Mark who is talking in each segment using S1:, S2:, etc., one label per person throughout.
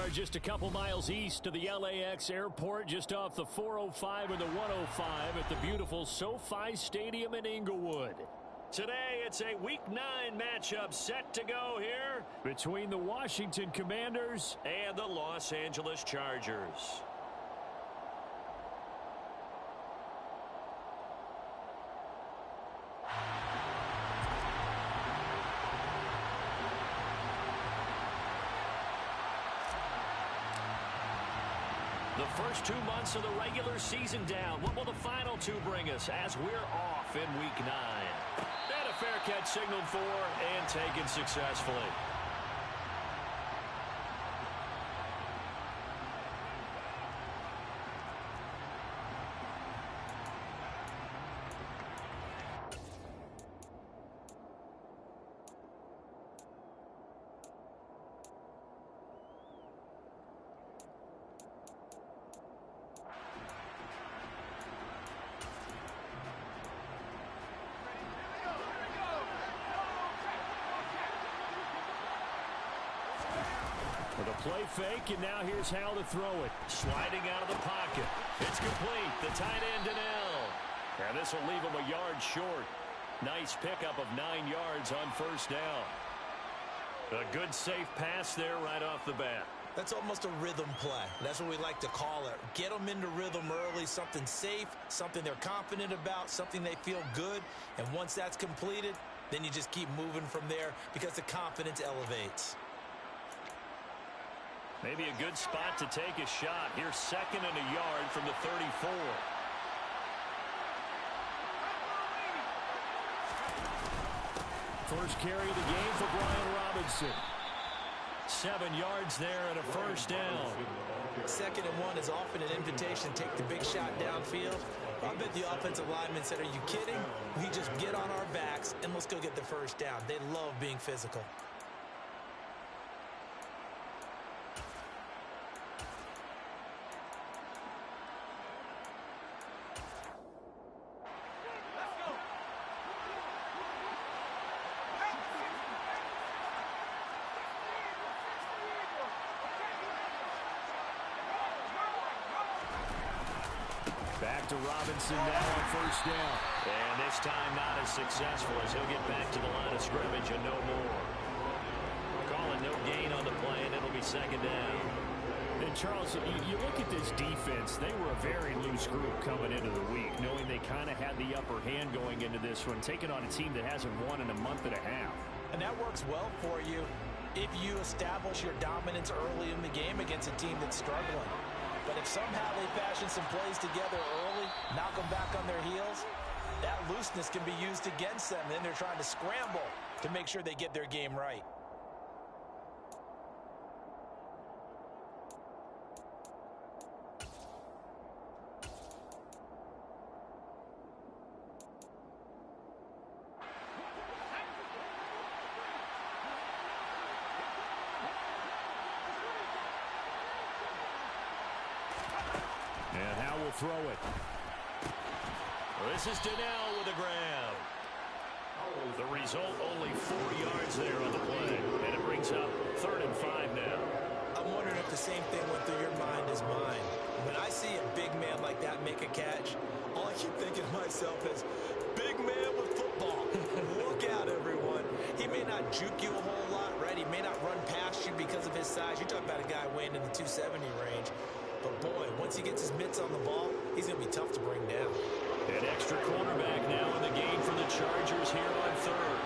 S1: are just a couple miles east of the LAX airport, just off the 405 and the 105 at the beautiful SoFi Stadium in Inglewood. Today, it's a Week 9 matchup set to go here between the Washington Commanders and the Los Angeles Chargers. The first 2 months of the regular season down. What will the final two bring us as we're off in Week 9? And a fair catch signaled for and taken successfully. With a play fake, and now here's how to throw it. Sliding out of the pocket. It's complete. The tight end to Nell. And this will leave him a yard short. Nice pickup of 9 yards on first down. A good safe pass there right off the bat.
S2: That's almost a rhythm play. That's what we like to call it. Get them into rhythm early, something safe, something they're confident about, something they feel good. And once that's completed, then you just keep moving from there because the confidence elevates.
S1: Maybe a good spot to take a shot. Here's 2nd and a yard from the 34. First carry of the game for Brian Robinson. 7 yards there and a first down.
S2: 2nd and 1 is often an invitation to take the big shot downfield. I bet the offensive lineman said, are you kidding? We just get on our backs and let's go get the first down. They love being physical.
S1: Back to Robinson now on first down. And this time not as successful as he'll get back to the line of scrimmage and no more. Call it no gain on the play, and it'll be 2nd down. And Charles, you look at this defense, they were a very loose group coming into the week, knowing they kind of had the upper hand going into this one, taking on a team that hasn't won in a month and a half.
S2: And that works well for you if you establish your dominance early in the game against a team that's struggling. But if somehow they fashion some plays together early, knock them back on their heels, that looseness can be used against them. Then they're trying to scramble to make sure they get their game right.
S1: And how will throw it. This is Donnell with a grab. The result, only 4 yards there on the play. And it brings up 3rd and 5 now.
S2: I'm wondering if the same thing went through your mind as mine. When I see a big man like that make a catch, all I keep thinking to myself is, big man with football. Look out, everyone. He may not juke you a whole lot, right? He may not run past you because of his size. You're talking about a guy weighing in the 270 range. But, boy, once he gets his mitts on the ball, he's going to be tough to bring down.
S1: An extra cornerback now in the game for the Chargers here on 3rd.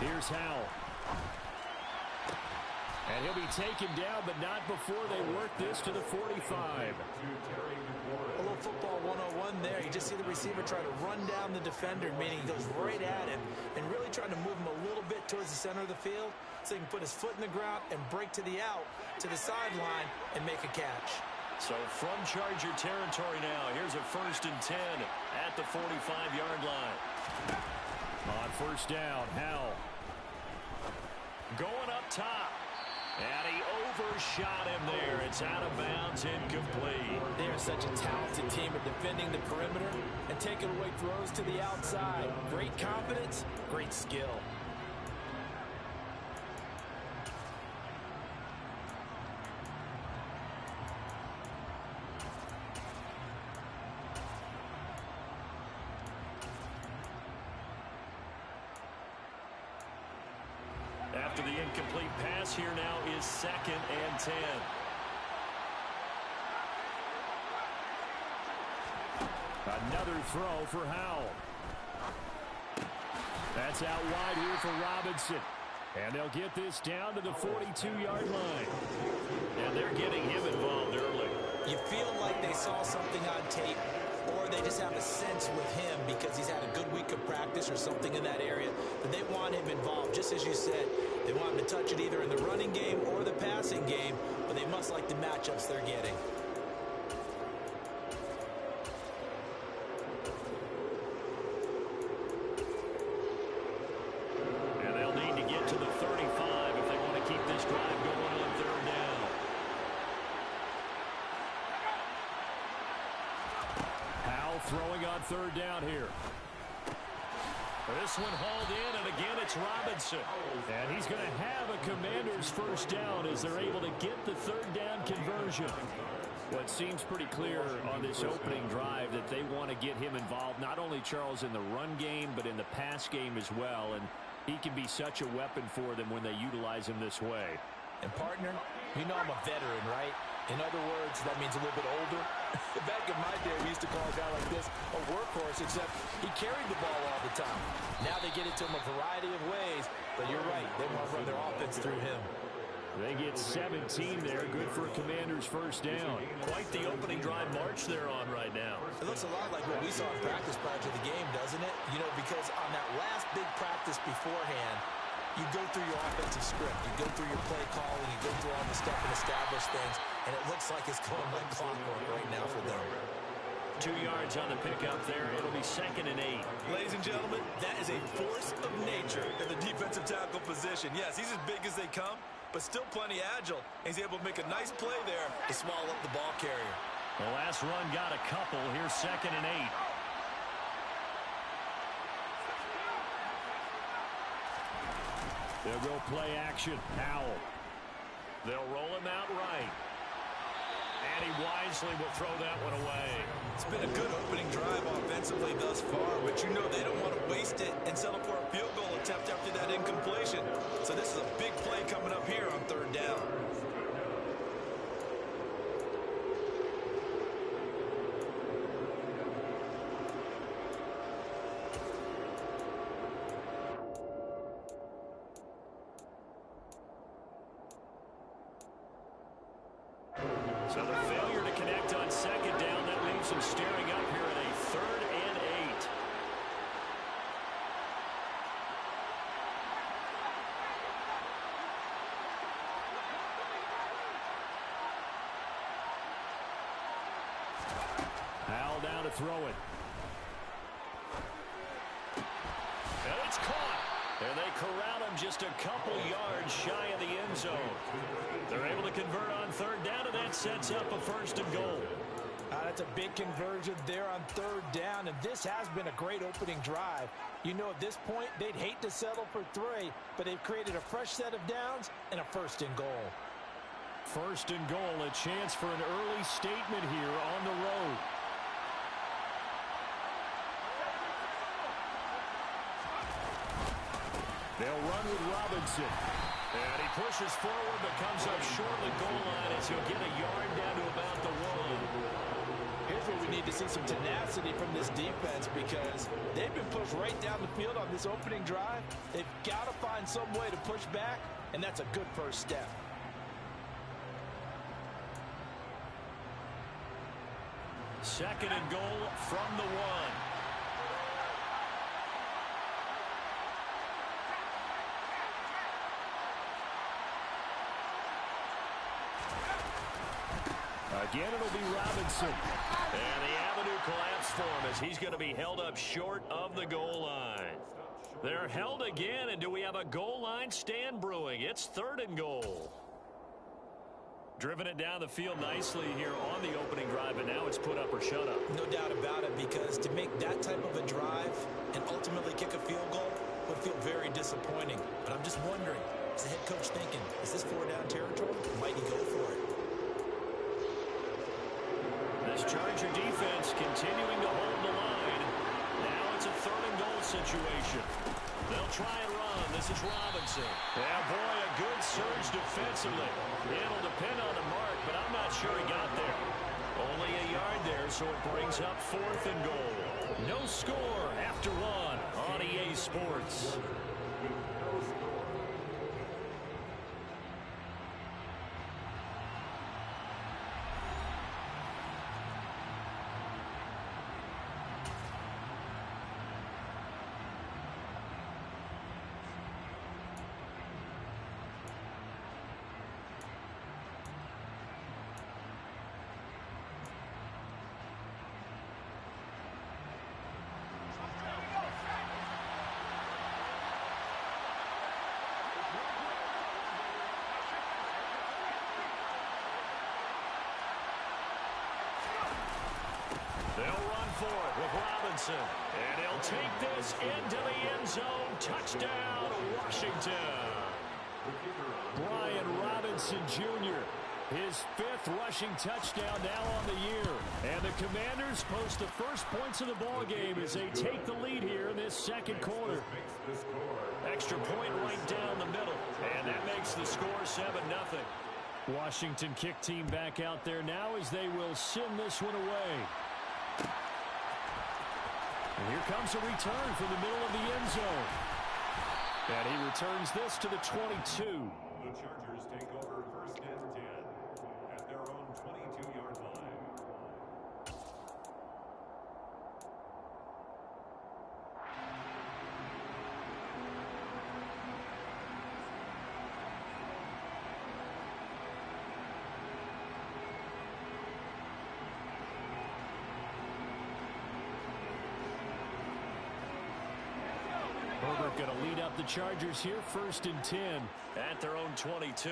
S1: Here's Howell. And he'll be taken down, but not before they work this to the 45.
S2: A little football 101 there. You just see the receiver try to run down the defender, meaning he goes right at him and really trying to move him a little bit towards the center of the field so he can put his foot in the ground and break to the out, to the sideline, and make a catch.
S1: So from Charger territory now, here's a 1st and 10 at the 45-yard line. On first down, Howell. Going up top. And he overshot him there. It's out of bounds, incomplete.
S2: They are such a talented team at defending the perimeter and taking away throws to the outside. Great confidence, great skill.
S1: After the incomplete pass, here now is 2nd and 10.
S3: Another throw for Howell. That's out wide here for Robinson. And they'll get this down to the 42-yard line.
S1: And they're getting him involved early.
S2: You feel like they saw something on tape, or they just have a sense with him because he's had a good week of practice or something in that area that they want him involved. Just as you said, they want him to touch it either in the running game or the passing game, but they must like the matchups they're getting.
S1: And they'll need to get to the 35 if they want to keep this drive going on 3rd down.
S3: Howell throwing on 3rd down here.
S1: This one hauled in, and again it's Robinson.
S3: And he's going to have a Commander's first down as they're able to get the 3rd down conversion. Well, it seems pretty clear on this opening drive that they want to get him involved, not only, Charles, in the run game, but in the pass game as well. And he can be such a weapon for them when they utilize him this way.
S2: And, partner, you know I'm a veteran, right? In other words, that means a little bit older. Back in my day, we used to call a guy like this a workhorse, except he carried the ball all the time. Now they get it to him a variety of ways, but you're right, they want to run their offense through him.
S3: They get 17 there, good for a Commander's first down.
S1: Quite the opening drive march they're on right now.
S2: It looks a lot like what we saw in practice prior to the game, doesn't it? You know, because on that last big practice beforehand, you go through your offensive script, you go through your play calling, you go through all the stuff and establish things, and it looks like it's going like clockwork right now for them.
S1: 2 yards on the pickup there. It'll be 2nd and 8.
S2: Ladies and gentlemen, that is a force of nature in the defensive tackle position. Yes, he's as big as they come, but still plenty agile. He's able to make a nice play there to swallow up the ball carrier.
S1: The last run got a couple. Here's 2nd and 8.
S3: They'll go play action. Howell.
S1: They'll roll him out right. And he wisely will throw that one away.
S2: It's been a good opening drive offensively thus far, but you know they don't want to waste it and settle for a field goal attempt after that incompletion. So this is a big play coming up here on 3rd down.
S1: So the failure to connect on 2nd down, that leaves him staring up here at a 3rd and 8.
S3: Howell down to throw it.
S1: And it's caught. And they corral him just a couple yards shy of the end zone. They're able to convert on 3rd down, and that sets up a 1st and goal.
S2: That's a big conversion there on 3rd down, and this has been a great opening drive. You know, at this point, they'd hate to settle for 3, but they've created a fresh set of downs and a 1st and goal.
S3: 1st and goal, a chance for an early statement here on the road. They'll run with Robinson.
S1: And he pushes forward, but comes up short of the goal line as he'll get a yard down to about the 1.
S2: Here's where we need to see some tenacity from this defense because they've been pushed right down the field on this opening drive. They've got to find some way to push back, and that's a good first step.
S1: Second and goal from the 1.
S3: Again, it'll be Robinson.
S1: And the avenue collapsed for him as he's going to be held up short of the goal line. They're held again, and do we have a goal line stand brewing? It's 3rd and goal.
S3: Driven it down the field nicely here on the opening drive, and now it's put up or shut up.
S2: No doubt about it, because to make that type of a drive and ultimately kick a field goal would feel very disappointing. But I'm just wondering, is the head coach thinking, is this 4-down territory? Might he go for it?
S3: This Charger defense continuing to hold the line. Now it's a 3rd and goal situation. They'll try and run. This is Robinson. Yeah, boy, a good surge defensively. It'll depend on the mark, but I'm not sure he got there. Only a yard there, so it brings up 4th and goal. No score after 1 on EA Sports. They'll run for it with Robinson. And he'll take this into the end zone. Touchdown, Washington. Brian Robinson Jr., his 5th rushing touchdown now on the year. And the Commanders post the first points of the ball game as they take the lead here in this 2nd quarter. Extra point right down the middle. And that makes the score 7-0. Washington kick team back out there now as they will send this one away. And here comes a return from the middle of the end zone. And he returns this to the 22.
S4: The Chargers take over 1st and 10 at their own 22-yard line.
S3: Herbert going to lead up the Chargers here, 1st and 10 at their own 22.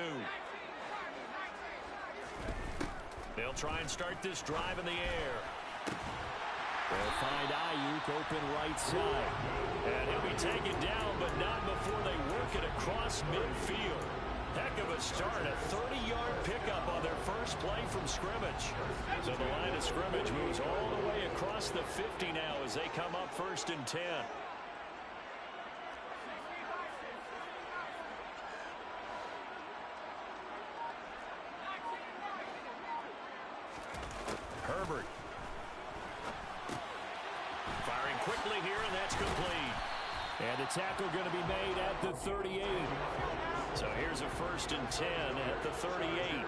S3: They'll try and start this drive in the air. They'll find Ayuk open right side. And he'll be taken down, but not before they work it across midfield. Heck of a start, a 30-yard pickup on their first play from scrimmage. So the line of scrimmage moves all the way across the 50 now as they come up 1st and 10. Herbert. Firing quickly here, and that's complete. And the tackle going to be made at the 38. So here's a 1st and 10 at the 38.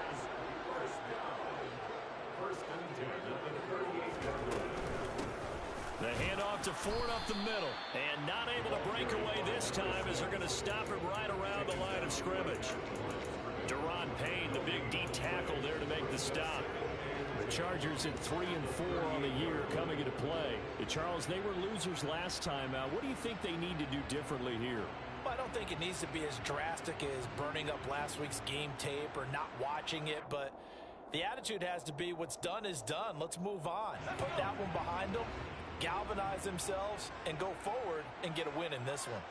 S3: The handoff to Ford up the middle. And not able to break away this time as they're going to stop him right around the line of scrimmage. Deron Payne, the big D tackle there to make the stop. The Chargers at 3 and 4 on the year coming into play. Charles, they were losers last time. What do you think they need to do differently here?
S2: Well, I don't think it needs to be as drastic as burning up last week's game tape or not watching it, but the attitude has to be what's done is done. Let's move on. Put that one behind them, galvanize themselves, and go forward and get a win in this one.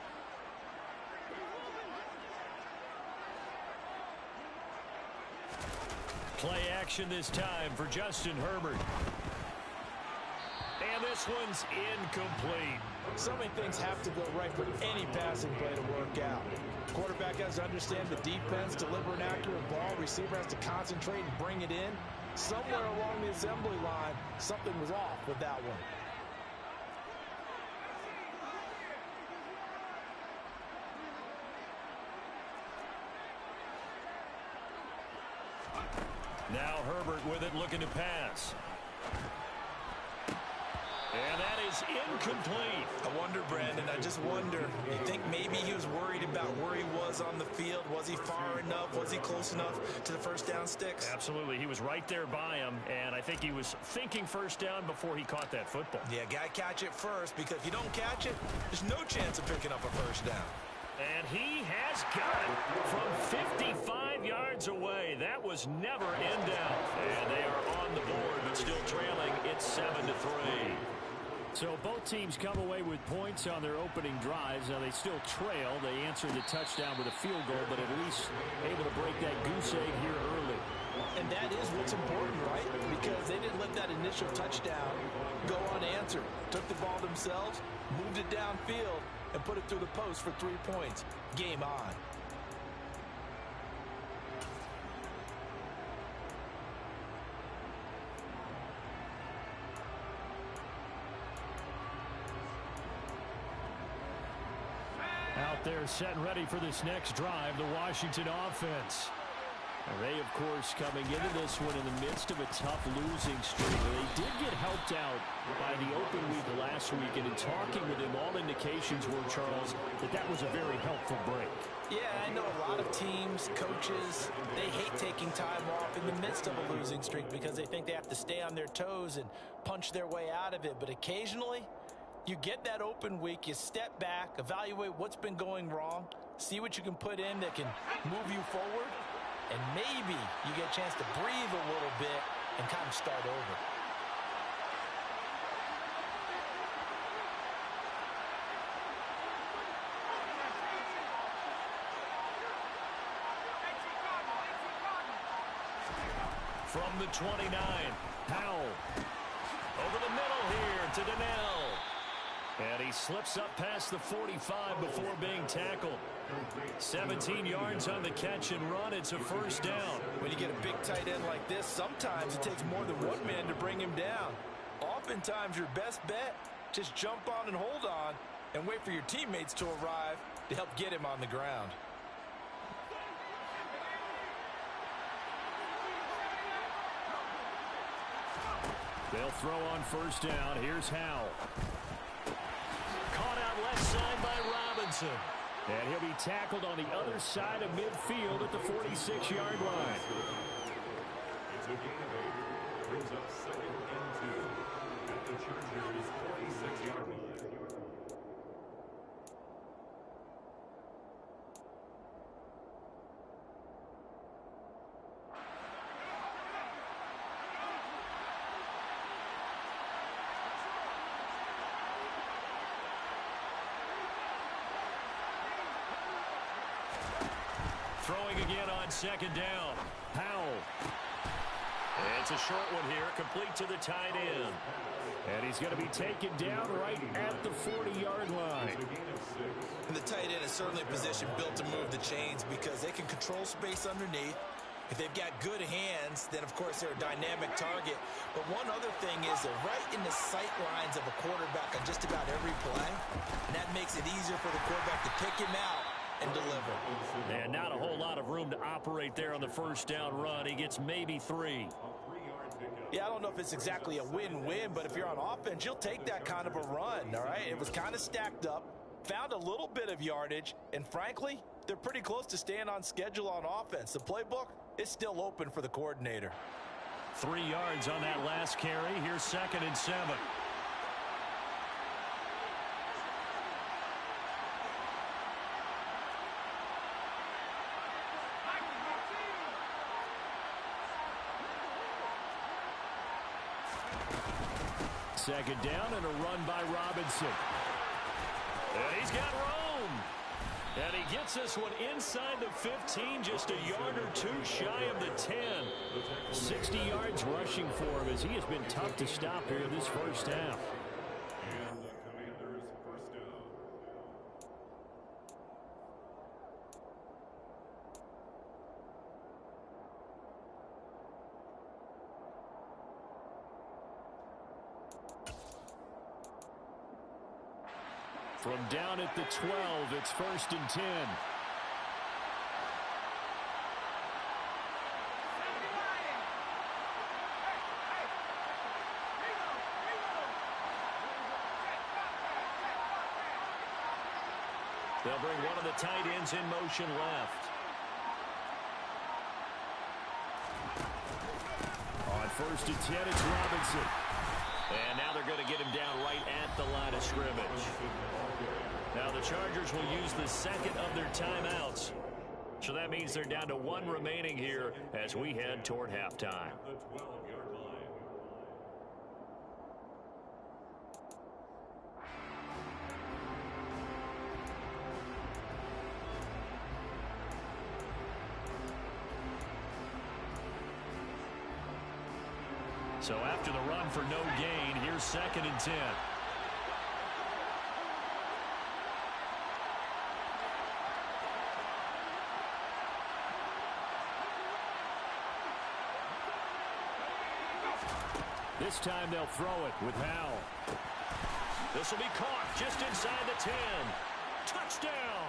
S3: Play action this time for Justin Herbert. And this one's incomplete.
S2: So many things have to go right for any passing play to work out. Quarterback has to understand the defense, deliver an accurate ball. Receiver has to concentrate and bring it in. Somewhere along the assembly line, something was off with that one.
S3: Now Herbert with it, looking to pass. And that is incomplete.
S2: I wonder, Brandon, I just wonder. You think maybe he was worried about where he was on the field? Was he far enough? Was he close enough to the first down sticks?
S3: Absolutely. He was right there by him, and I think he was thinking first down before he caught that football.
S2: Yeah, got to catch it first, because if you don't catch it, there's no chance of picking up a first down.
S3: And he has got it from 55 5 yards away. That was never in doubt. And they are on the board, but still trailing. It's 7-3. So both teams come away with points on their opening drives. Now they still trail. They answer the touchdown with a field goal, but at least able to break that goose egg here early.
S2: And that is what's important, right? Because they didn't let that initial touchdown go unanswered. Took the ball themselves, moved it downfield, and put it through the post for 3 points. Game on.
S3: Out there set and ready for this next drive, the Washington offense. And they, of course, coming into this one in the midst of a tough losing streak. They did get helped out by the open week last week, and in talking with him, all indications were, Charles, that was a very helpful break.
S2: Yeah, I know a lot of teams, coaches, they hate taking time off in the midst of a losing streak because they think they have to stay on their toes and punch their way out of it. But occasionally, you get that open week, you step back, evaluate what's been going wrong, see what you can put in that can move you forward, and maybe you get a chance to breathe a little bit and kind of start over.
S3: From the 29, Powell. Over the middle here to Donnell. And he slips up past the 45 before being tackled. 17 yards on the catch and run. It's a first down.
S2: When you get a big tight end like this, sometimes it takes more than one man to bring him down. Oftentimes, your best bet, just jump on and hold on and wait for your teammates to arrive to help get him on the ground.
S3: They'll throw on first down. Here's Howell. Caught out left side by Robinson. And he'll be tackled on the other side of midfield at the 46-yard line.
S4: It's a gain of 8. Brings up 2nd and 2 at the Chargers' 46-yard line.
S3: Throwing again on second down. Powell. It's a short one here, complete to the tight end. And he's going to be taken down right at the 40-yard line.
S2: And the tight end is certainly a position built to move the chains because they can control space underneath. If they've got good hands, then of course they're a dynamic target. But one other thing is they're right in the sight lines of a quarterback on just about every play. And that makes it easier for the quarterback to pick him out and deliver.
S3: And not a whole lot of room to operate there on the first down run. He gets maybe 3.
S2: Yeah, I don't know if it's exactly a win-win, but if you're on offense, you'll take that kind of a run, all right? It was kind of stacked up, found a little bit of yardage, and frankly, they're pretty close to staying on schedule on offense. The playbook is still open for the coordinator.
S3: 3 yards on that last carry. Here's 2nd and 7. Second down and a run by Robinson. And he's got room. And he gets this one inside the 15, just a yard or 2 shy of the 10. 60 yards rushing for him as he has been tough to stop here this first half.
S4: And the Commanders' first down.
S3: From down at the 12, it's 1st and 10. They'll bring one of the tight ends in motion left. On 1st and 10, it's Robinson. And now they're going to get him down right at the line of scrimmage. Now the Chargers will use the second of their timeouts. So that means they're down to 1 remaining here as we head toward halftime.
S4: The 12-yard line.
S3: So after the run for no gain, here's 2nd and 10. This time they'll throw it with Howell. This will be caught just inside the 10. Touchdown!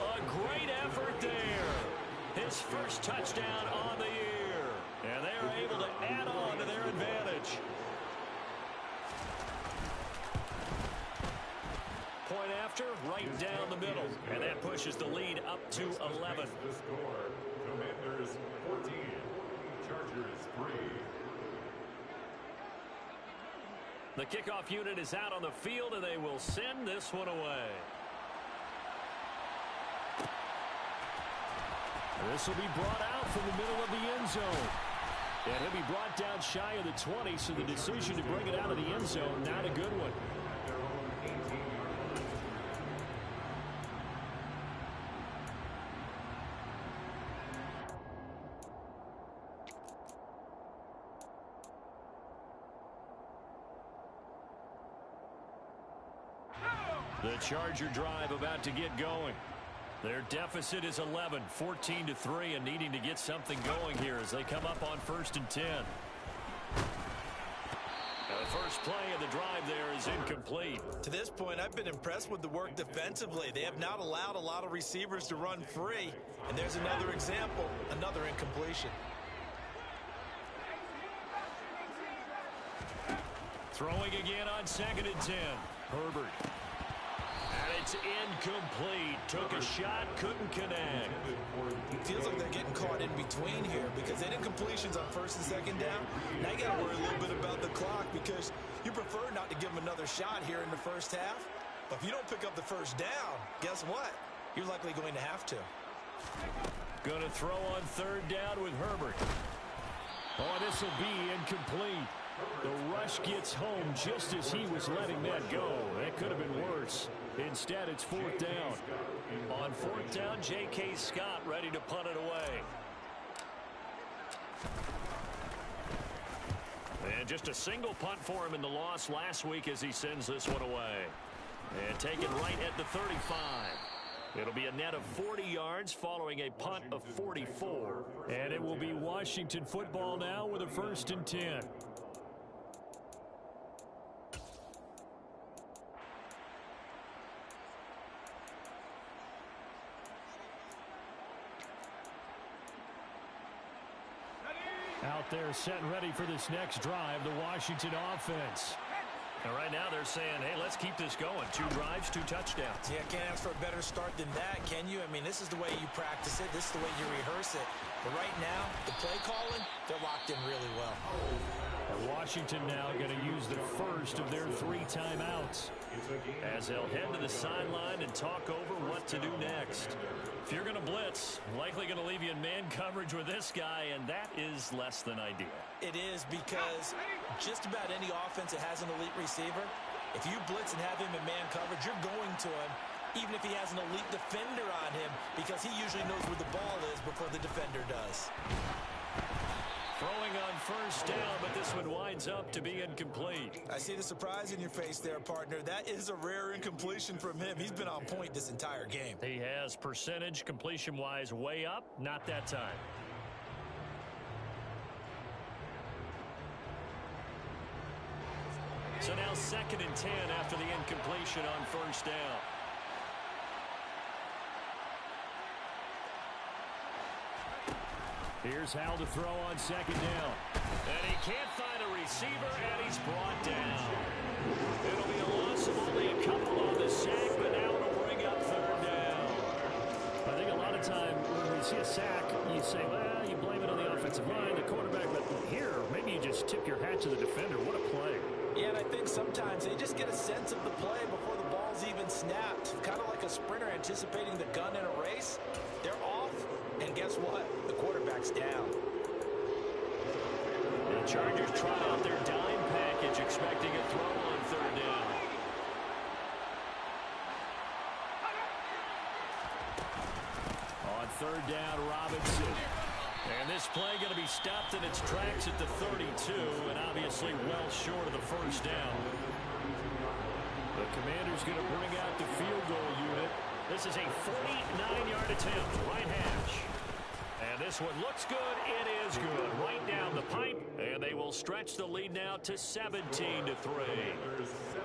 S3: A great effort there. His first touchdown on the year. And they are able to add on to their advantage. Point after, right down the middle. And that pushes the lead up to 11.
S4: The score, Commanders 14, Chargers 3.
S3: The kickoff unit is out on the field, and they will send this one away. This will be brought out from the middle of the end zone. And he'll be brought down shy of the 20, so the decision to bring it out of the end zone, not a good one.
S4: Their own 18-yard line.
S3: The Charger drive about to get going. Their deficit is 11, 14-3, and needing to get something going here as they come up on 1st and 10. The first play of the drive there is incomplete.
S2: To this point, I've been impressed with the work defensively. They have not allowed a lot of receivers to run free. And there's another example, another incompletion.
S3: Throwing again on 2nd and 10. Herbert. And it's incomplete. Took a shot, couldn't connect.
S2: It feels like they're getting caught in between here because they did incompletions on 1st and 2nd down. Now you got to worry a little bit about the clock because you prefer not to give them another shot here in the first half. But if you don't pick up the first down, guess what? You're likely going to have to.
S3: Going to throw on 3rd down with Herbert. Oh, this will be incomplete. The rush gets home just as he was letting that go. That could have been worse. Instead, it's 4th down. On 4th down, J.K. Scott ready to punt it away. And just a single punt for him in the loss last week as he sends this one away. And taken right at the 35. It'll be a net of 40 yards following a punt of 44. And it will be Washington football now with a 1st and 10. Out there set and ready for this next drive, the Washington offense. And right now they're saying, hey, let's keep this going. 2 drives, 2 touchdowns.
S2: Yeah, can't ask for a better start than that, can you? I mean, this is the way you practice it. This is the way you rehearse it. But right now, the play calling, they're locked in really well.
S3: And Washington now going to use the first of their 3 timeouts as they'll head to the sideline and talk over what to do next. If you're going to blitz, likely going to leave you in man coverage with this guy, and that is less than ideal.
S2: It is because just about any offense that has an elite receiver, if you blitz and have him in man coverage, you're going to him, even if he has an elite defender on him, because he usually knows where the ball is before the defender does.
S3: Throwing on 1st down, but this one winds up to be incomplete.
S2: I see the surprise in your face there, partner. That is a rare incompletion from him. He's been on point this entire game.
S3: He has percentage completion-wise way up, not that time. So now 2nd and 10 after the incompletion on 1st down. Here's Howell to throw on 2nd down. And he can't find a receiver, and he's brought down. It'll be a loss of only a couple on the sack, but now it'll bring up 3rd down. I think a lot of time when we see a sack, you say, well, you blame it on the offensive line, the quarterback, but here, maybe you just tip your hat to the defender. What a play.
S2: Yeah, and I think sometimes they just get a sense of the play before the ball's even snapped. Kind of like a sprinter anticipating the gun in a race. They're off, and guess what? The quarterback's down.
S3: The Chargers try out their dime package, expecting a throw on third down. On third down, Robinson. And this play going to be stopped in its tracks at the 32, and obviously well short of the first down. The Commanders going to bring out the field goal unit. This is a 49-yard attempt, right hash. And this one looks good. It is good. Right down the pipe, and they will stretch the lead now to 17-3.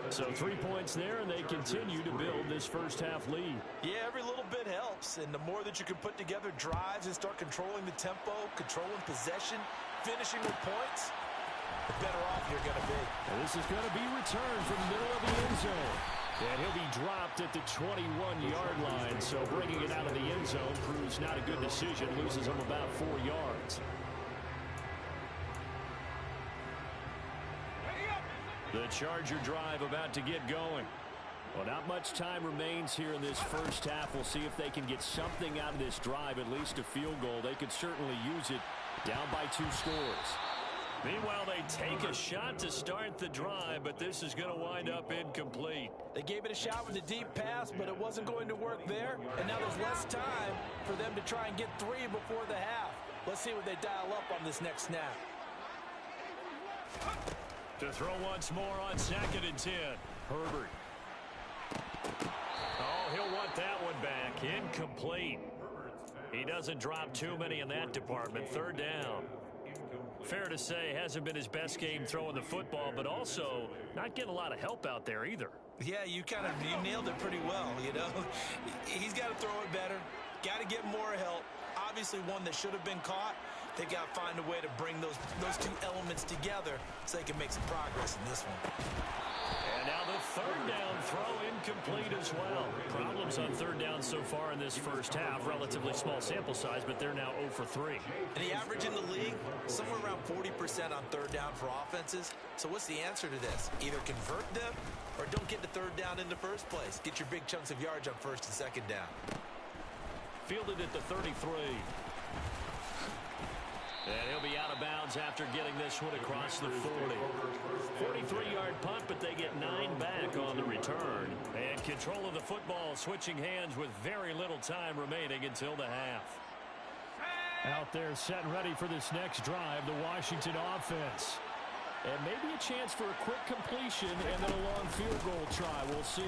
S3: So 3 points there, and they continue to build this first-half lead.
S2: Yeah, every little bit helps, and the more that you can put together drives and start controlling the tempo, controlling possession, finishing with points, the better off you're going to be.
S3: And this is going to be returned from the middle of the end zone. And he'll be dropped at the 21-yard line, so bringing it out of the end zone proves not a good decision, loses him about 4 yards. The Charger drive about to get going. Well, not much time remains here in this first half. We'll see if they can get something out of this drive, at least a field goal. They could certainly use it down by 2 scores. Meanwhile, they take a shot to start the drive, but this is going to wind up incomplete.
S2: They gave it a shot with a deep pass, but it wasn't going to work there. And now there's less time for them to try and get 3 before the half. Let's see what they dial up on this next snap.
S3: To throw once more on 2nd and 10. Herbert. Oh, he'll want that one back. Incomplete. He doesn't drop too many in that department. 3rd down. Fair to say, hasn't been his best game throwing the football, but also not getting a lot of help out there either.
S2: Yeah, you nailed it pretty well, you know. He's got to throw it better, got to get more help. Obviously one that should have been caught. They got to find a way to bring those 2 elements together so they can make some progress in this one.
S3: And now the 3rd down throw incomplete as well. Problems on 3rd down so far in this first half. Relatively small sample size, but they're now 0 for 3.
S2: And the average in the league, somewhere around 40% on 3rd down for offenses. So what's the answer to this? Either convert them or don't get the 3rd down in the first place. Get your big chunks of yards on 1st and 2nd down.
S3: Fielded at the 33. And he'll be out of bounds after getting this one across the 40. 43-yard punt, but they get 9 back on the return. And control of the football switching hands with very little time remaining until the half. Out there set and ready for this next drive, the Washington offense. And maybe a chance for a quick completion and then a long field goal try. We'll see.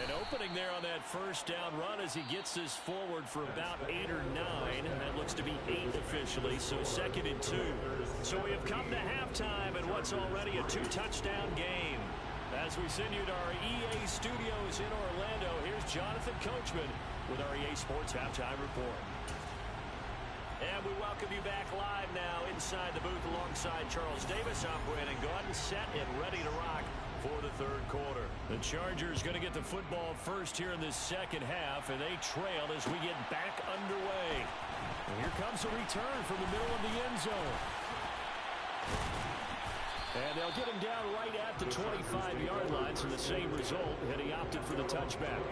S3: An opening there on that 1st down run as he gets this forward for about 8 or 9. And that looks to be 8 officially, so 2nd and 2. So we have come to halftime in what's already a 2-touchdown game. As we send you to our EA studios in Orlando, here's Jonathan Coachman with our EA Sports Halftime Report. And we welcome you back live now inside the booth alongside Charles Davis. I'm Brandon Gordon, set and ready to rock for the 3rd quarter. The Chargers going to get the football first here in this 2nd half, and they trail as we get back underway. And here comes a return from the middle of the end zone. And they'll get him down right at the 25-yard line, so the same result, and he opted for the touchback.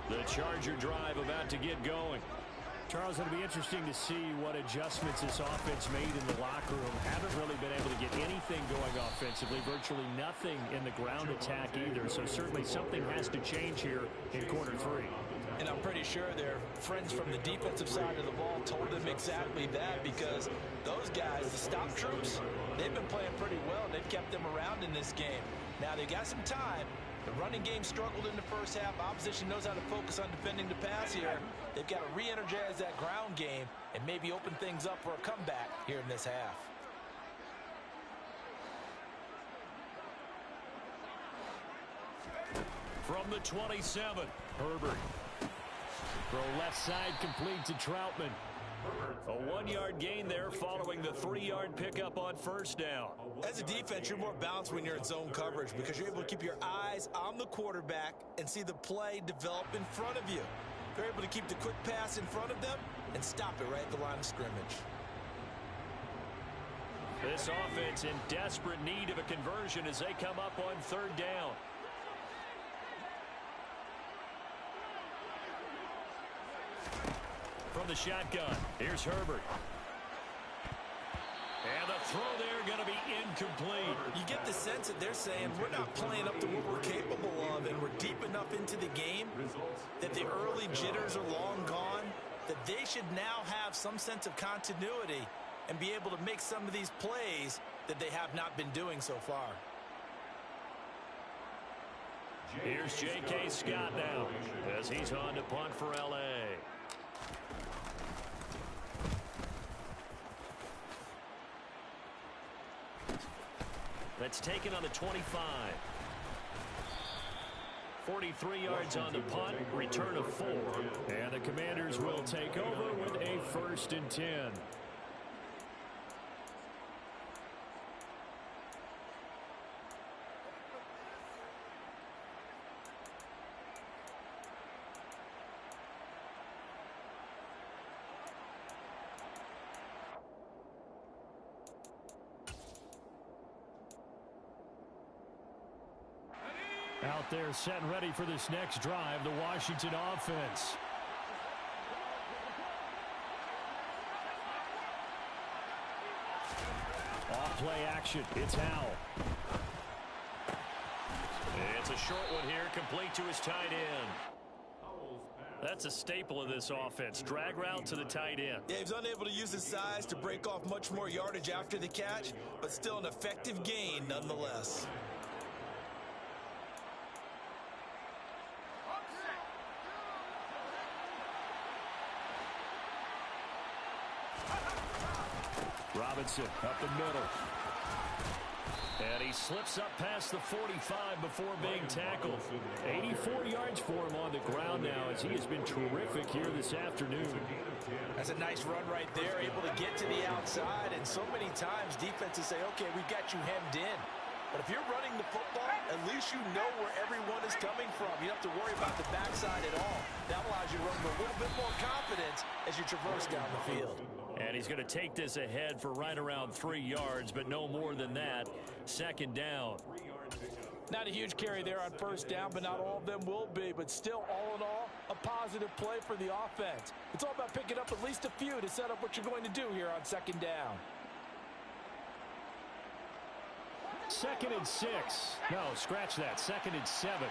S3: The Charger drive about to get going. Charles, it'll be interesting to see what adjustments this offense made in the locker room. Haven't really been able to get anything going offensively, virtually nothing in the ground attack either. So certainly something has to change here in quarter 3.
S2: And I'm pretty sure their friends from the defensive side of the ball told them exactly that, because those guys, the stop troops, they've been playing pretty well. They've kept them around in this game. Now they got some time. The running game struggled in the first half. Opposition knows how to focus on defending the pass here. They've got to re-energize that ground game and maybe open things up for a comeback here in this half.
S3: From the 27, Herbert. Throw left side, complete to Troutman. A 1-yard gain there following the 3-yard pickup on first down.
S2: As a defense, you're more balanced when you're in zone coverage because you're able to keep your eyes on the quarterback and see the play develop in front of you. They're able to keep the quick pass in front of them and stop it right at the line of scrimmage.
S3: This offense in desperate need of a conversion as they come up on third down. From the shotgun, here's Herbert. And the throw there going to be incomplete.
S2: You get the sense that they're saying we're not playing up to what we're capable of, and we're deep enough into the game that the early jitters are long gone, that they should now have some sense of continuity and be able to make some of these plays that they have not been doing so far.
S3: Here's J.K. Scott now as he's on to punt for L.A. That's taken on the 25. 43 yards on the punt, return of 4. And the Commanders will take over with a 1st and 10. Out there set and ready for this next drive, the Washington offense. Off play action, it's Howell. It's a short one here, complete to his tight end. That's a staple of this offense, drag route to the tight end.
S2: Yeah, he's unable to use his size to break off much more yardage after the catch, but still an effective gain nonetheless.
S3: Robinson up the middle. And he slips up past the 45 before being tackled. 84 yards for him on the ground now as he has been terrific here this afternoon.
S2: That's a nice run right there, able to get to the outside. And so many times defenses say, okay, we've got you hemmed in. But if you're running the football, at least you know where everyone is coming from. You don't have to worry about the backside at all. That allows you to run with a little bit more confidence as you traverse down the field.
S3: And he's going to take this ahead for right around 3 yards, but no more than that. 2nd down.
S2: Not a huge carry there on first down, but not all of them will be. But still, all in all, a positive play for the offense. It's all about picking up at least a few to set up what you're going to do here on 2nd down.
S3: 2nd and 6. No, scratch that. 2nd and 7.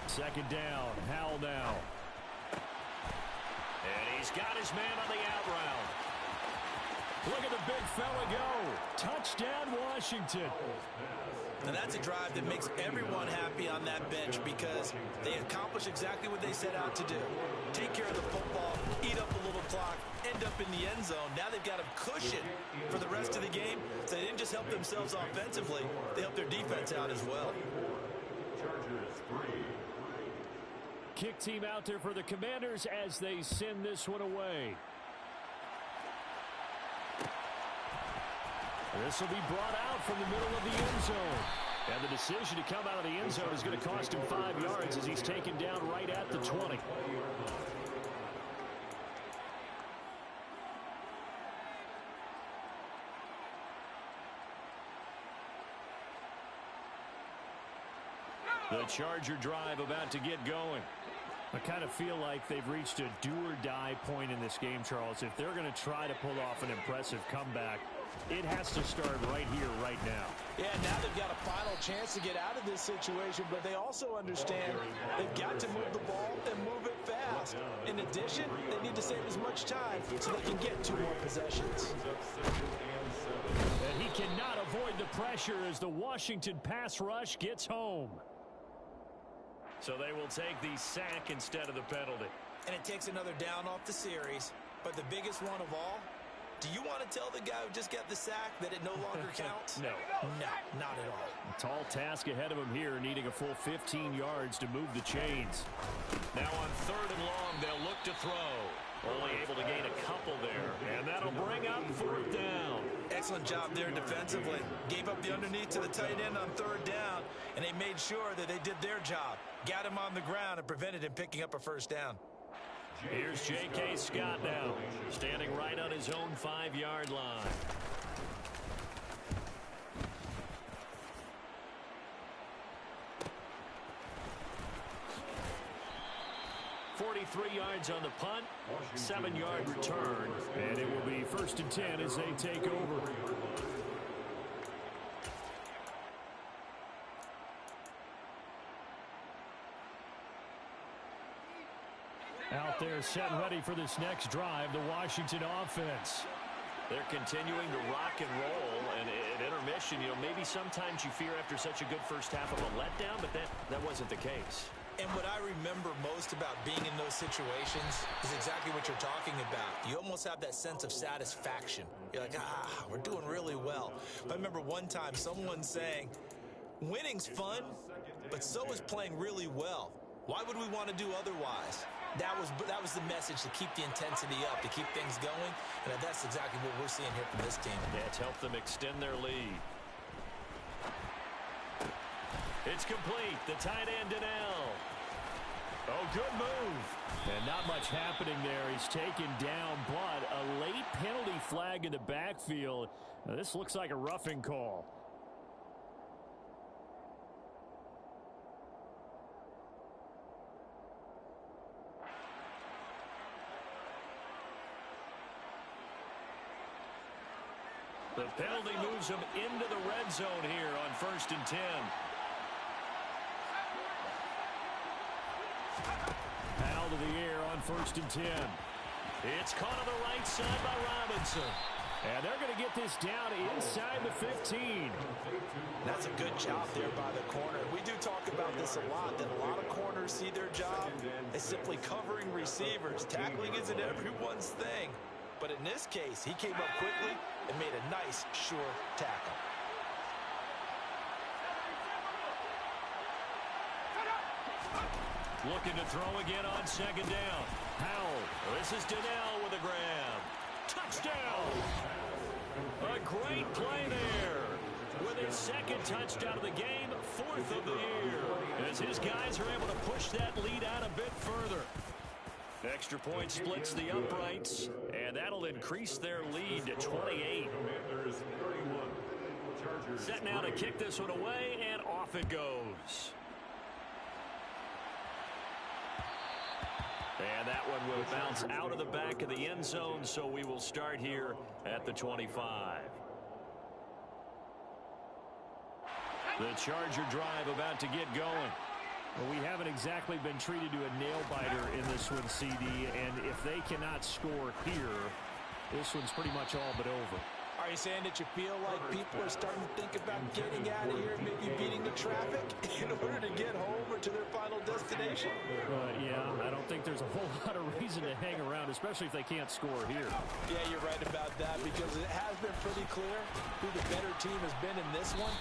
S3: Second down, Howell now. And he's got his man on the out route. Look at the big fella go. Touchdown, Washington.
S2: And that's a drive that makes everyone happy on that bench because they accomplish exactly what they set out to do. Take care of the football, eat up a little clock, end up in the end zone. Now they've got a cushion for the rest of the game. So they didn't just help themselves offensively, they helped their defense out as well.
S3: Kick team out there for the Commanders as they send this one away. This will be brought out from the middle of the end zone. And the decision to come out of the end zone is going to cost him 5 yards as he's taken down right at the 20. The Charger drive about to get going. I kind of feel like they've reached a do-or-die point in this game, Charles. If they're going to try to pull off an impressive comeback, it has to start right here, right now.
S2: Yeah, now they've got a final chance to get out of this situation, but they also understand they've got to move the ball and move it fast. In addition, they need to save as much time so they can get 2 more possessions.
S3: And he cannot avoid the pressure as the Washington pass rush gets home. So they will take the sack instead of the penalty.
S2: And it takes another down off the series. But the biggest one of all, Do you want to tell the guy who just got the sack that it no longer counts?
S3: No.
S2: No, not at all.
S3: A tall task ahead of him here, needing a full 15 yards to move the chains.
S1: Now on 3rd and long, they'll look to throw. Only able to gain a couple there, and that'll bring up 4th down.
S2: Excellent job there defensively. Gave up the underneath to the tight end on 3rd down, and they made sure that they did their job. Got him on the ground and prevented him picking up a 1st down.
S1: Here's J.K. Scott now, standing right on his own 5-yard line. $43 yards on the punt, 7-yard return,
S3: and it will be 1st and 10 as they take over. Out there set and ready for this next drive, the Washington offense.
S1: They're continuing to rock and roll, and at intermission, maybe sometimes you fear after such a good first half of a letdown, but that wasn't the case.
S2: And what I remember most about being in those situations is exactly what you're talking about. You almost have that sense of satisfaction. You're like, we're doing really well. But I remember one time someone saying, winning's fun, but so is playing really well. Why would we want to do otherwise? That was the message, to keep the intensity up, to keep things going, and that's exactly what we're seeing here from this team.
S1: Yeah, it's helped them extend their lead. It's complete. The tight end, Donnell. Oh, good move.
S3: And not much happening there. He's taken down, but a late penalty flag in the backfield. Now, this looks like a roughing call.
S1: The penalty moves him into the red zone here on 1st and 10.
S3: Foul to the air on 1st and 10.
S1: It's caught on the right side by Robinson.
S3: And they're going to get this down inside the 15.
S2: That's a good job there by the corner. We do talk about this a lot, that a lot of corners see their job as simply covering receivers. Tackling isn't everyone's thing. But in this case, he came up quickly and made a nice, sure tackle.
S1: Looking to throw again on 2nd down. Howell. This is Donnell with a grab. Touchdown! A great play there. With his 2nd touchdown of the game, 4th of the year. As his guys are able to push that lead out a bit further. Extra point splits the uprights, and that'll increase their lead to 28. Set now to kick this one away, and off it goes. And that one will bounce out of the back of the end zone, so we will start here at the 25. The Charger drive about to get going.
S3: Well, we haven't exactly been treated to a nail-biter in this one, CD, and if they cannot score here, this one's pretty much all but over.
S2: Are you saying that you feel like people are starting to think about getting out of here, maybe beating the traffic in order to get home or to their final destination?
S3: Yeah, I don't think there's a whole lot of reason to hang around, especially if they can't score here.
S2: Yeah, you're right about that, because it has been pretty clear who the better team has been in this one.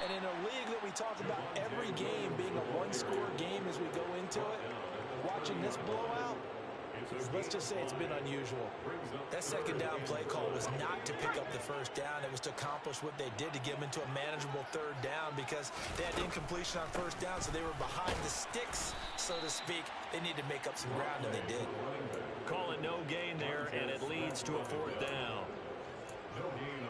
S2: And in a league that we talk about every game being a one-score game as we go into it, watching this blowout, let's just say it's been unusual. That 2nd down play call was not to pick up the 1st down. It was to accomplish what they did, to get them into a manageable 3rd down, because they had incompletion on 1st down, so they were behind the sticks, so to speak. They needed to make up some ground, and they did.
S1: Call it no gain there, and it leads to a 4th down.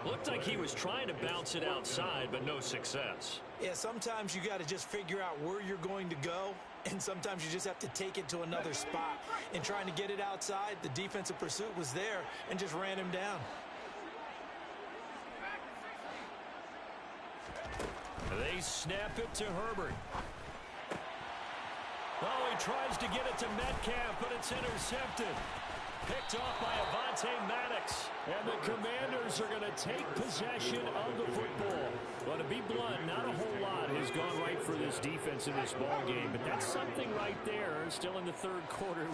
S1: Looked like he was trying to bounce it outside, but no success.
S2: Yeah, sometimes you got to just figure out where you're going to go, and sometimes you just have to take it to another spot. And trying to get it outside, the defensive pursuit was there and just ran him down.
S1: They snap it to Herbert. Oh, he tries to get it to Metcalf, but it's intercepted.
S3: Picked off by Avonte Maddox. And the Commanders are going to take possession of the football. Well, to be blunt, not a whole lot has gone right for this defense in this ball game, but that's something right there. Still in the third quarter.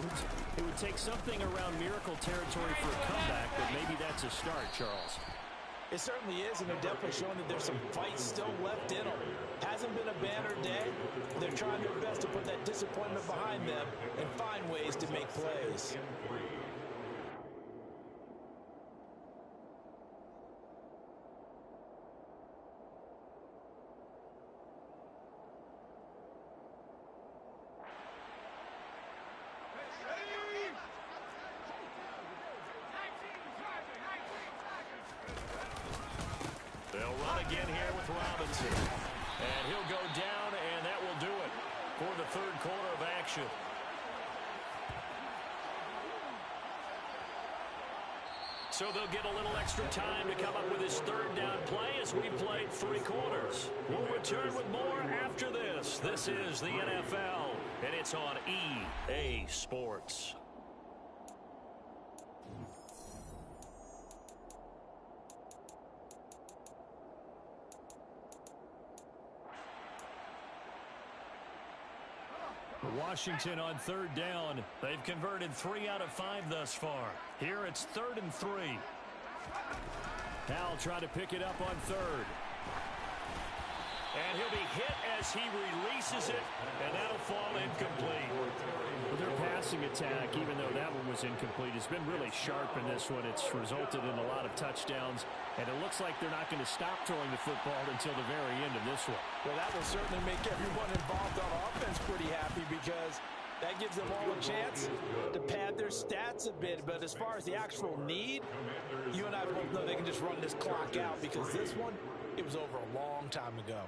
S3: It would take something around miracle territory for a comeback, but maybe that's a start, Charles.
S2: It certainly is, and they're definitely showing that there's some fight still left in them. Hasn't been a banner day. They're trying their best to put that disappointment behind them and find ways to make plays.
S3: They'll run again here with Robinson. And he'll go down, and that will do it for the third quarter of action. So they'll get a little extra time to come up with his third down play as we played 3 quarters. We'll return with more after this. This is the NFL, and it's on EA Sports. Washington on third down. They've converted 3 out of 5 thus far. Here it's 3rd and 3. Howell trying to pick it up on third. And he'll be hit as he releases it, and that'll fall incomplete. Well, their passing attack, even though that one was incomplete, has been really sharp in this one. It's resulted in a lot of touchdowns, and it looks like they're not going to stop throwing the football until the very end of this one.
S2: Well, that will certainly make everyone involved on offense pretty happy because that gives them all a chance to pad their stats a bit. But as far as the actual need, you and I both know they can just run this clock out because this one, it was over a long time ago.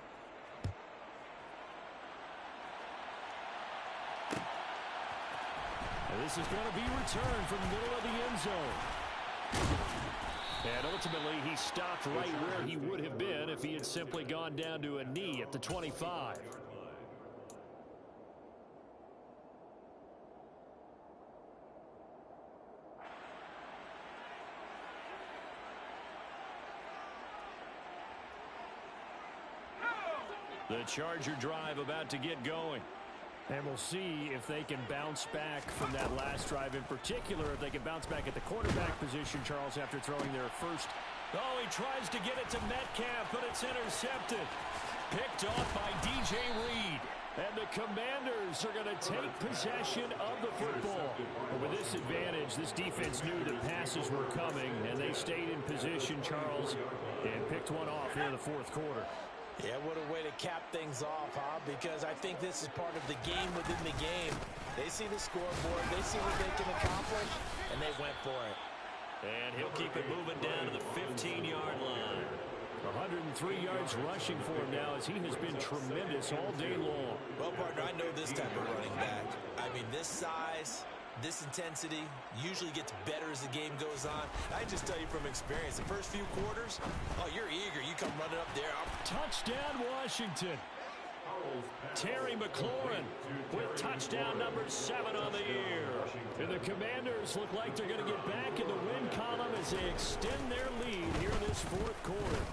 S3: And this is going to be returned from the middle of the end zone. And ultimately, he stopped right where he would have been if he had simply gone down to a knee at the 25. The Charger drive about to get going. And we'll see if they can bounce back from that last drive, in particular, if they can bounce back at the quarterback position, Charles, after throwing their first. Oh, he tries to get it to Metcalf, but it's intercepted. Picked off by DJ Reed. And the Commanders are going to take possession of the football. But with this advantage, this defense knew that passes were coming, and they stayed in position, Charles, and picked one off here in the fourth quarter.
S2: Yeah, what a way to cap things off, huh? Because I think this is part of the game within the game. They see the scoreboard, they see what they can accomplish, and they went for it.
S3: And he'll keep it moving down to the 15-yard line. 103 yards rushing for him now as he has been tremendous all day long.
S2: Well, partner, I know this type of running back. I mean, this size, this intensity usually gets better as the game goes on. I just tell you from experience, the first few quarters, oh, you're eager. You come running up there.
S3: Touchdown, Washington. Terry McLaurin with touchdown number 7 on the year. And the Commanders look like they're going to get back in the win column as they extend their lead here in this fourth quarter.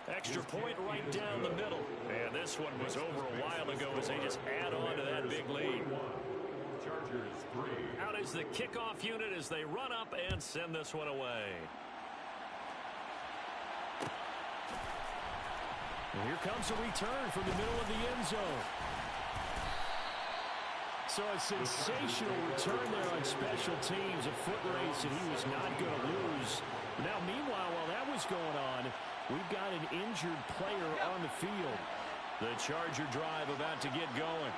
S3: Extra point right down the middle. And this one was over a while ago as they just add on to that big lead. Out is the kickoff unit as they run up and send this one away. And here comes a return from the middle of the end zone. So a sensational return there on special teams, a foot race that he was not going to lose. Now, meanwhile, while that was going on, we've got an injured player on the field. The Charger drive about to get going.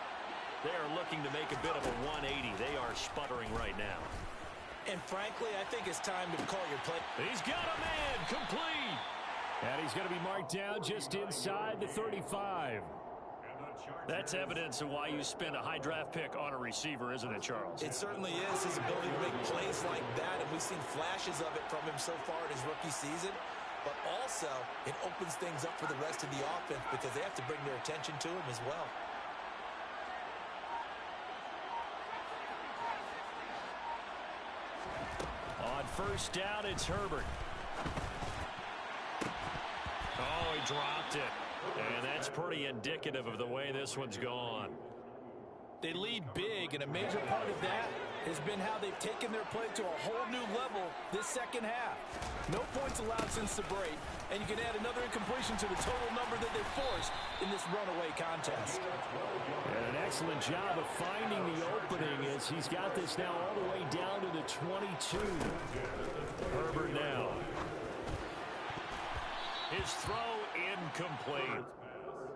S3: They are looking to make a bit of a 180. They are sputtering right now.
S2: And frankly, I think it's time to call your play.
S3: He's got a man, complete. And he's going to be marked down just inside the 35. That's evidence of why you spend a high draft pick on a receiver, isn't it, Charles?
S2: It certainly is. His ability to make plays like that, and we've seen flashes of it from him so far in his rookie season. But also, it opens things up for the rest of the offense because they have to bring their attention to him as well.
S3: first down, it's Herbert. Oh, he dropped it. And that's pretty indicative of the way this one's gone.
S2: They lead big, and a major part of that has been how they've taken their play to a whole new level this second half. No points allowed since the break, and you can add another incompletion to the total number that they forced in this runaway contest.
S3: And an excellent job of finding the opening as he's got this now all the way down to the 22. Herbert now. His throw incomplete.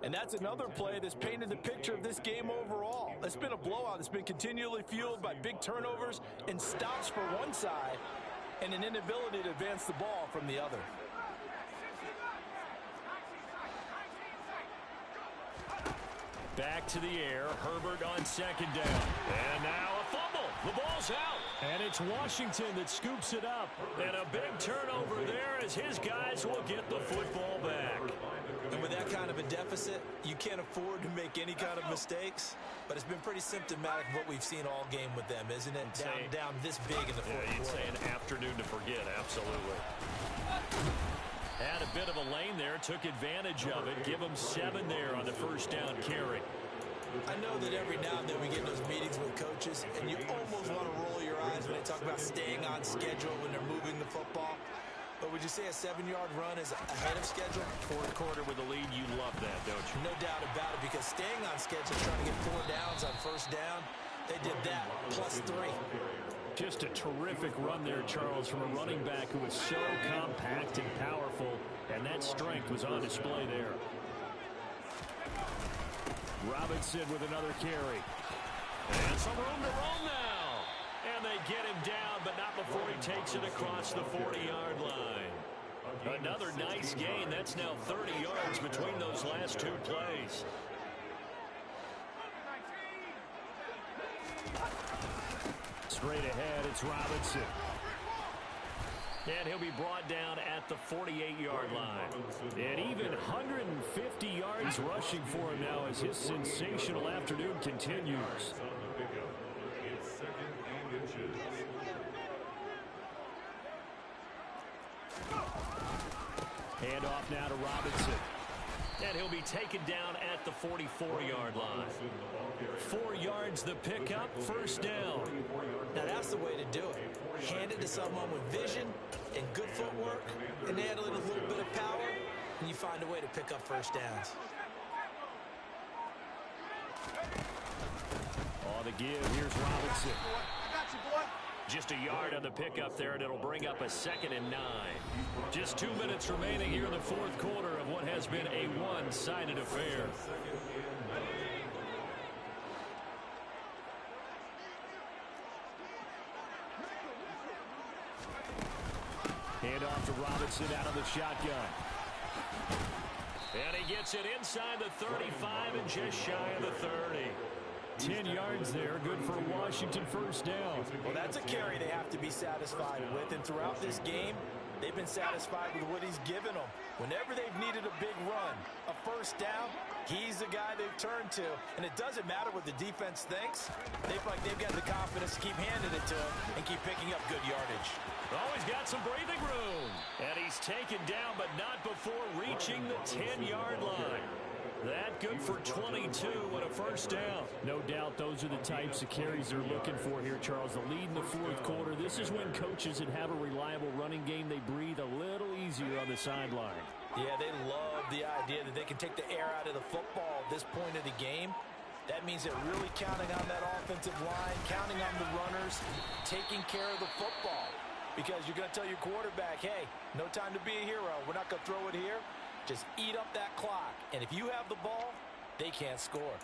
S2: And that's another play that's painted the picture of this game overall. It's been a blowout. It's been continually fueled by big turnovers and stops for one side and an inability to advance the ball from the other.
S3: Back to the air. Herbert on second down. And now a fumble. The ball's out. And it's Washington that scoops it up. And a big turnover there as his guys will get the football back.
S2: And with that kind of a deficit, you can't afford to make any kind of mistakes. But it's been pretty symptomatic of what we've seen all game with them, isn't it? Down this big in the fourth quarter.
S3: You'd say an afternoon to forget, absolutely. Had a bit of a lane there, took advantage of it. Give them 7 there on the first down carry.
S2: I know that every now and then we get those meetings with coaches, and you almost want to roll your eyes when they talk about staying on schedule when they're moving the football. But would you say a 7-yard run is ahead of schedule?
S3: Fourth quarter with the lead, you love that, don't you?
S2: No doubt about it, because staying on schedule, trying to get 4 downs on first down, they did that, plus 3.
S3: Just a terrific run there, Charles, from a running back who was so compact and powerful, and that strength was on display there. Robinson with another carry. And some room to roam now. And they get him down, but not before he takes it across the 40-yard line. Another nice gain. That's now 30 yards between those last 2 plays. Straight ahead, it's Robinson. And he'll be brought down at the 48-yard line. And even 150 yards rushing for him now as his sensational afternoon continues. Hand off now to Robinson. And he'll be taken down at the 44-yard line. 4 yards the pickup, first down.
S2: Now that's the way to do it. Hand it to someone with vision and good footwork, and add a little bit of power, and you find a way to pick up first downs.
S3: On the give, here's Robinson.
S5: I got you, boy.
S3: Just a yard on the pickup there, and it'll bring up a 2nd and 9. Just 2 minutes remaining here in the fourth quarter of what has been a one-sided affair. Hand off to Robinson out of the shotgun. And he gets it inside the 35 and just shy of the 30. 10 yards there, good for a Washington first down.
S2: Well, that's a carry they have to be satisfied with, and throughout this game, they've been satisfied with what he's given them. Whenever they've needed a big run, a first down, he's the guy they've turned to. And it doesn't matter what the defense thinks. They feel like they've got the confidence to keep handing it to him and keep picking up good yardage.
S3: Oh, he's got some breathing room. And he's taken down, but not before reaching the 10-yard line. That good for 22 and a first down. No doubt those are the types of carries they're looking for here, Charles. The lead in the fourth quarter. This is when coaches that have a reliable running game, they breathe a little easier on the sideline.
S2: Yeah, they love the idea that they can take the air out of the football at this point of the game. That means they're really counting on that offensive line, counting on the runners, taking care of the football. Because you're going to tell your quarterback, hey, no time to be a hero. We're not going to throw it here. Just eat up that clock. And if you have the ball, they can't score.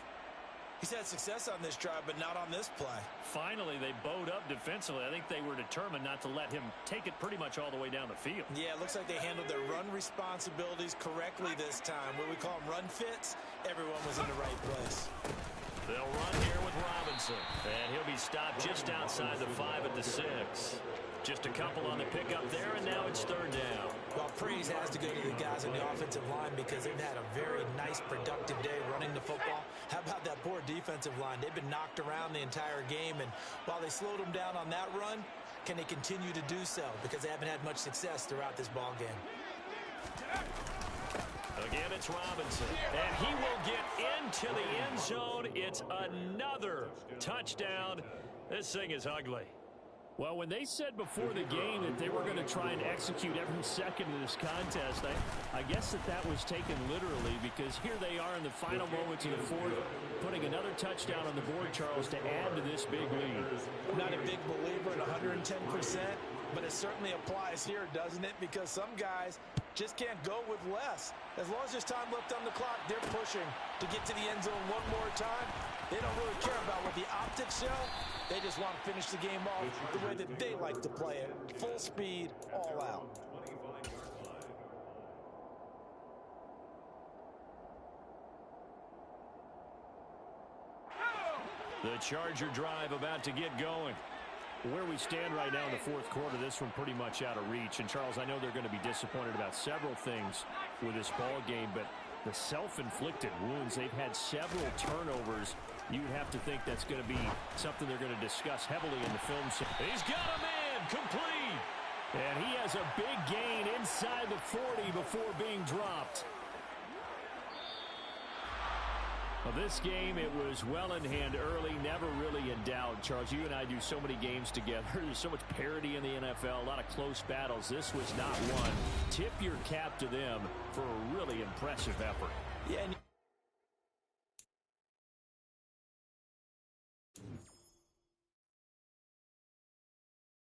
S2: He's had success on this drive, but not on this play.
S3: Finally, they bowed up defensively. I think they were determined not to let him take it pretty much all the way down the field.
S2: Yeah, it looks like they handled their run responsibilities correctly this time. What we call them run fits, everyone was in the right place.
S3: They'll run here with Robinson. And he'll be stopped just outside the 5 at the 6. Just a couple on the pickup there, and now it's third down.
S2: Well, praise has to go to the guys on the offensive line because they've had a very nice, productive day running the football. How about that poor defensive line? They've been knocked around the entire game, and while they slowed them down on that run, can they continue to do so? Because they haven't had much success throughout this ball game.
S3: Again, it's Robinson, and he will get into the end zone. It's another touchdown. This thing is ugly. Well, when they said before the game that they were going to try and execute every second of this contest, I guess that was taken literally, because here they are in the final moments of the fourth, putting another touchdown on the board, Charles, to add to this big lead.
S2: I'm not a big believer at 110%, but it certainly applies here, doesn't it? Because some guys just can't go with less. As long as there's time left on the clock, they're pushing to get to the end zone one more time. They don't really care about what the optics show. They just want to finish the game off the way that they like to play it. Full speed, all out.
S3: The Charger drive about to get going. Where we stand right now in the fourth quarter, this one pretty much out of reach. And, Charles, I know they're going to be disappointed about several things with this ball game, but the self-inflicted wounds, they've had several turnovers. You'd have to think that's going to be something they're going to discuss heavily in the film. He's got a man complete. And he has a big gain inside the 40 before being dropped. Well, this game, it was well in hand early, never really in doubt. Charles, you and I do so many games together. There's so much parity in the NFL, a lot of close battles. This was not one. Tip your cap to them for a really impressive effort.
S2: Yeah, and